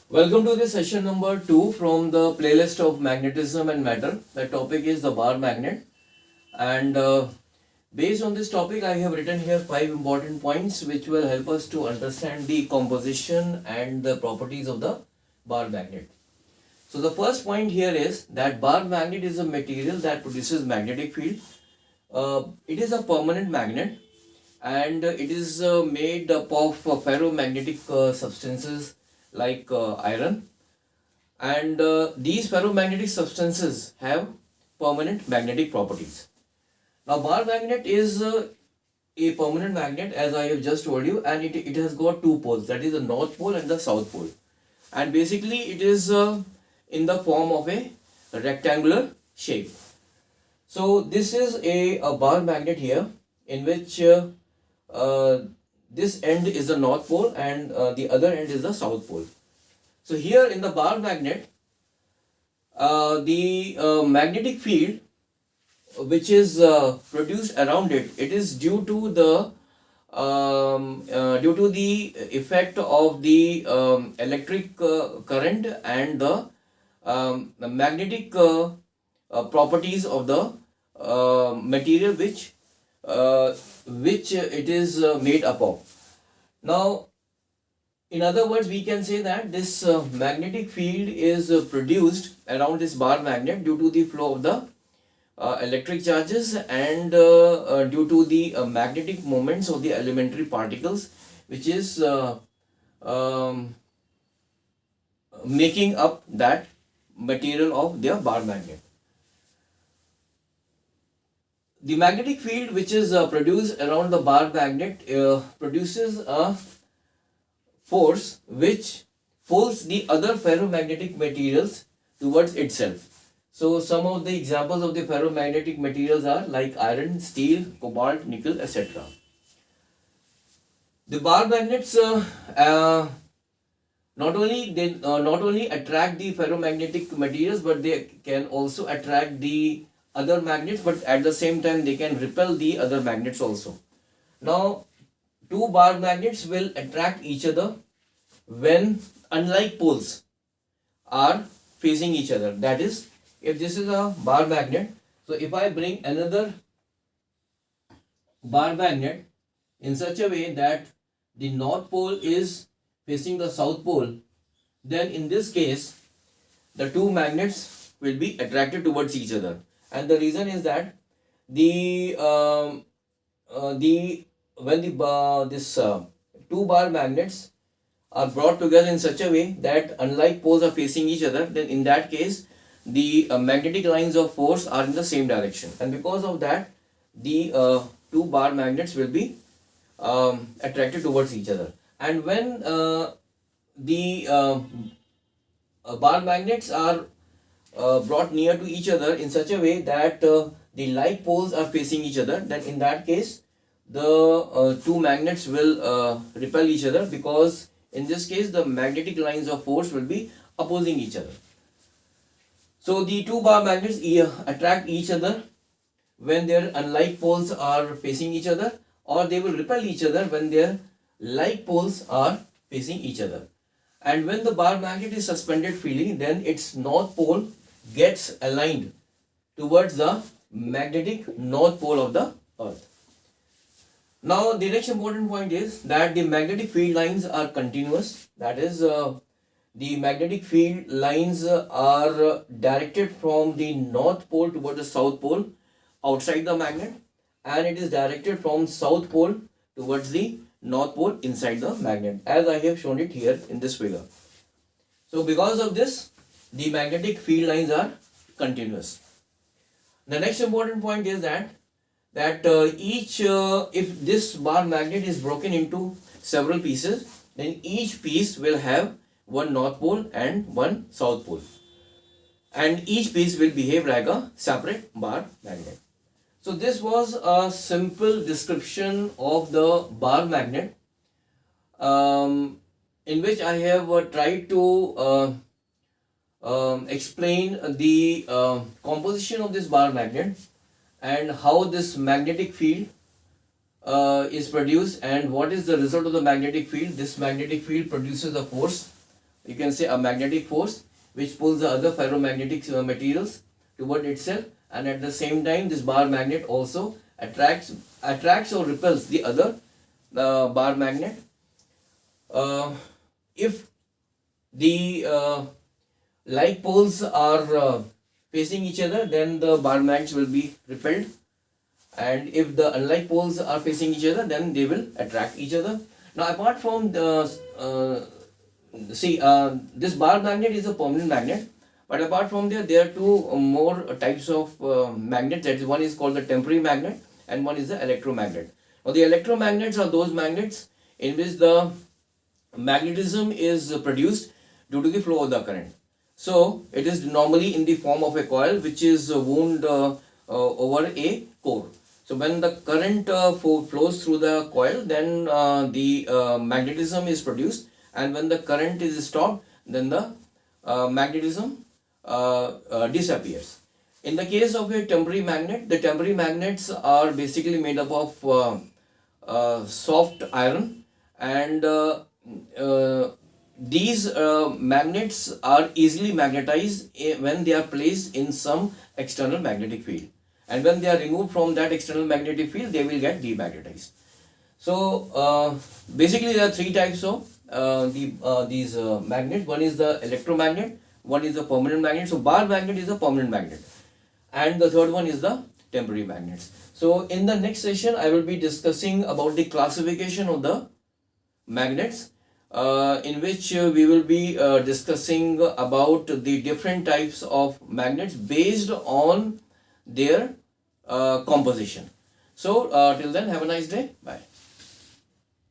Welcome to the session number 2 from the playlist of magnetism and matter. The topic is the bar magnet, and based on this topic I have written here 5 important points which will help us to understand the composition and the properties of the bar magnet. So the first point here is that bar magnet is a material that produces magnetic field. It is a permanent magnet, and it is made up of ferromagnetic substances like iron, and these ferromagnetic substances have permanent magnetic properties. Now bar magnet is a permanent magnet, as I have just told you, and it has got two poles, that is the north pole and the south pole, and basically it is in the form of a rectangular shape. So this is a bar magnet here, in which this end is the north pole and the other end is the south pole. So here in the bar magnet, the magnetic field which is produced around it, it is due to the effect of the electric current and the magnetic properties of the material which it is made up of. Now, in other words, we can say that this magnetic field is produced around this bar magnet due to the flow of the electric charges and due to the magnetic moments of the elementary particles, which is making up that material of their bar magnet. The magnetic field which is produced around the bar magnet produces a force which pulls the other ferromagnetic materials towards itself. So some of the examples of the ferromagnetic materials are like iron, steel, cobalt, nickel, etc. The bar magnets not only attract the ferromagnetic materials, but they can also attract the other magnets, but at the same time they can repel the other magnets also. Now, two bar magnets will attract each other when unlike poles are facing each other. That is, if this is a bar magnet, so if I bring another bar magnet in such a way that the north pole is facing the south pole, then in this case the two magnets will be attracted towards each other. And the reason is that the when the two bar magnets are brought together in such a way that unlike poles are facing each other, then in that case the magnetic lines of force are in the same direction, and because of that the two bar magnets will be attracted towards each other. And when the bar magnets are brought near to each other in such a way that the like poles are facing each other, then in that case the two magnets will repel each other, because in this case the magnetic lines of force will be opposing each other. So the two bar magnets attract each other when their unlike poles are facing each other, or they will repel each other when their like poles are facing each other. And when the bar magnet is suspended freely, then its north pole gets aligned towards the magnetic north pole of the earth. Now the next important point is that the magnetic field lines are continuous. That is, the magnetic field lines are directed from the north pole towards the south pole outside the magnet, and it is directed from south pole towards the north pole inside the magnet, as I have shown it here in this figure. So because of this, the magnetic field lines are continuous. The next important point is that if this bar magnet is broken into several pieces, then each piece will have one north pole and one south pole, and each piece will behave like a separate bar magnet. So this was a simple description of the bar magnet, in which I have tried to explain the composition of this bar magnet and how this magnetic field is produced and what is the result of the magnetic field. This magnetic field produces a force you can say a magnetic force which pulls the other ferromagnetic materials toward itself, and at the same time this bar magnet also attracts or repels the other bar magnet. If the like poles are facing each other, then the bar magnets will be repelled, and if the unlike poles are facing each other, then they will attract each other. Now, apart from the this bar magnet is a permanent magnet, but apart from there are two more types of magnets. That is, one is called the temporary magnet and one is the electromagnet. Now, the electromagnets are those magnets in which the magnetism is produced due to the flow of the current. So, it is normally in the form of a coil which is wound over a core. So, when the current flows through the coil, then the magnetism is produced, and when the current is stopped, then the magnetism disappears. In the case of a temporary magnet, the temporary magnets are basically made up of soft iron, and these magnets are easily magnetized when they are placed in some external magnetic field, and when they are removed from that external magnetic field, they will get demagnetized. So basically there are three types of these magnets. One is the electromagnet, one is the permanent magnet. So bar magnet is a permanent magnet, and the third one is the temporary magnets. So in the next session I will be discussing about the classification of the magnets, in which we will be discussing about the different types of magnets based on their composition. So till then, have a nice day. Bye.